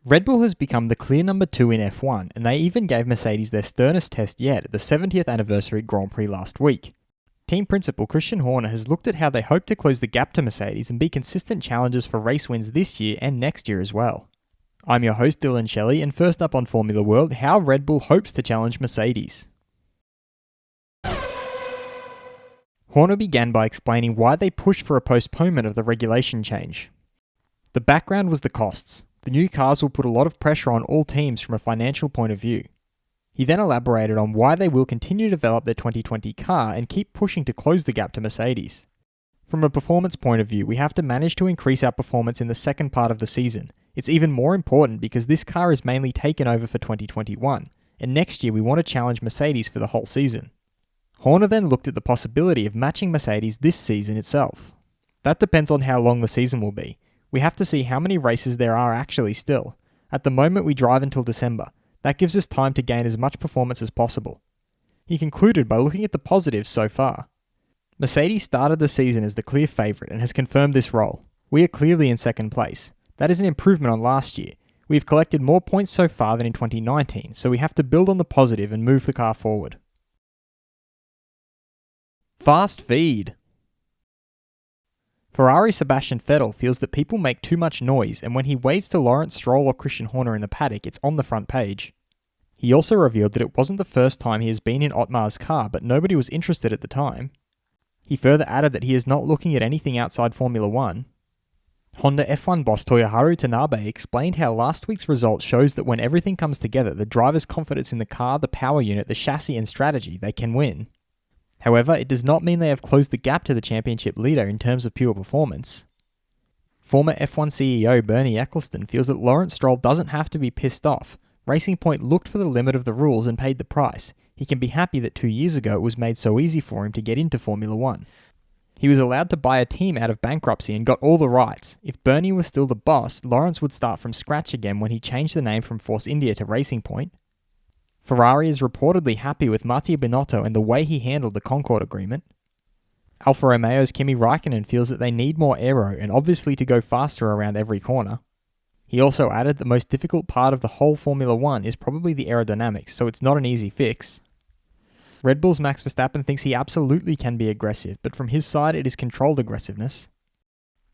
Red Bull has become the clear number 2 in F1, and they even gave Mercedes their sternest test yet at the 70th anniversary Grand Prix last week. Team principal Christian Horner has looked at how they hope to close the gap to Mercedes and be consistent challengers for race wins this year and next year as well. I'm your host Dillon Shelley, and first up on Formula World, how Red Bull hopes to challenge Mercedes. Horner began by explaining why they pushed for a postponement of the regulation change. The background was the costs. The new cars will put a lot of pressure on all teams from a financial point of view. He then elaborated on why they will continue to develop their 2020 car and keep pushing to close the gap to Mercedes. From a performance point of view, we have to manage to increase our performance in the second part of the season. It's even more important because this car is mainly taken over for 2021, and next year we want to challenge Mercedes for the whole season. Horner then looked at the possibility of matching Mercedes this season itself. That depends on how long the season will be. We have to see how many races there are actually still. At the moment we drive until December. That gives us time to gain as much performance as possible. He concluded by looking at the positives so far. Mercedes started the season as the clear favourite and has confirmed this role. We are clearly in second place. That is an improvement on last year. We have collected more points so far than in 2019, so we have to build on the positive and move the car forward. Fast feed. Ferrari Sebastian Vettel feels that people make too much noise, and when he waves to Lawrence Stroll or Christian Horner in the paddock, it's on the front page. He also revealed that it wasn't the first time he has been in Otmar's car, but nobody was interested at the time. He further added that he is not looking at anything outside Formula 1. Honda F1 boss Toyoharu Tanabe explained how last week's result shows that when everything comes together, the driver's confidence in the car, the power unit, the chassis and strategy, they can win. However, it does not mean they have closed the gap to the championship leader in terms of pure performance. Former F1 CEO Bernie Ecclestone feels that Lawrence Stroll doesn't have to be pissed off. Racing Point looked for the limit of the rules and paid the price. He can be happy that 2 years ago it was made so easy for him to get into Formula 1. He was allowed to buy a team out of bankruptcy and got all the rights. If Bernie was still the boss, Lawrence would start from scratch again when he changed the name from Force India to Racing Point. Ferrari is reportedly happy with Mattia Binotto and the way he handled the Concord agreement. Alfa Romeo's Kimi Raikkonen feels that they need more aero and obviously to go faster around every corner. He also added the most difficult part of the whole Formula 1 is probably the aerodynamics, so it's not an easy fix. Red Bull's Max Verstappen thinks he absolutely can be aggressive, but from his side it is controlled aggressiveness.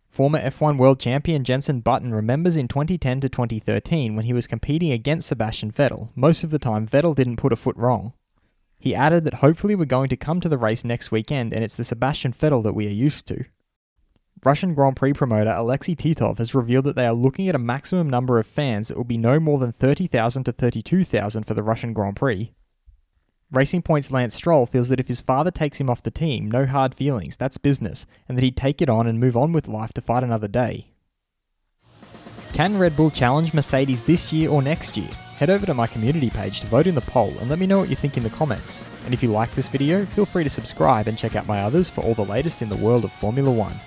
Former F1 world champion Jenson Button remembers in 2010 to 2013 when he was competing against Sebastian Vettel. Most of the time Vettel didn't put a foot wrong. He added that hopefully we're going to come to the race next weekend and it's the Sebastian Vettel that we are used to. Russian Grand Prix promoter Alexei Titov has revealed that they are looking at a maximum number of fans that will be no more than 30,000 to 32,000 for the Russian Grand Prix. Racing Point's Lance Stroll feels that if his father takes him off the team, no hard feelings, that's business, and that he'd take it on and move on with life to fight another day. Can Red Bull challenge Mercedes this year or next year? Head over to my community page to vote in the poll and let me know what you think in the comments. And if you like this video, feel free to subscribe and check out my others for all the latest in the world of Formula 1.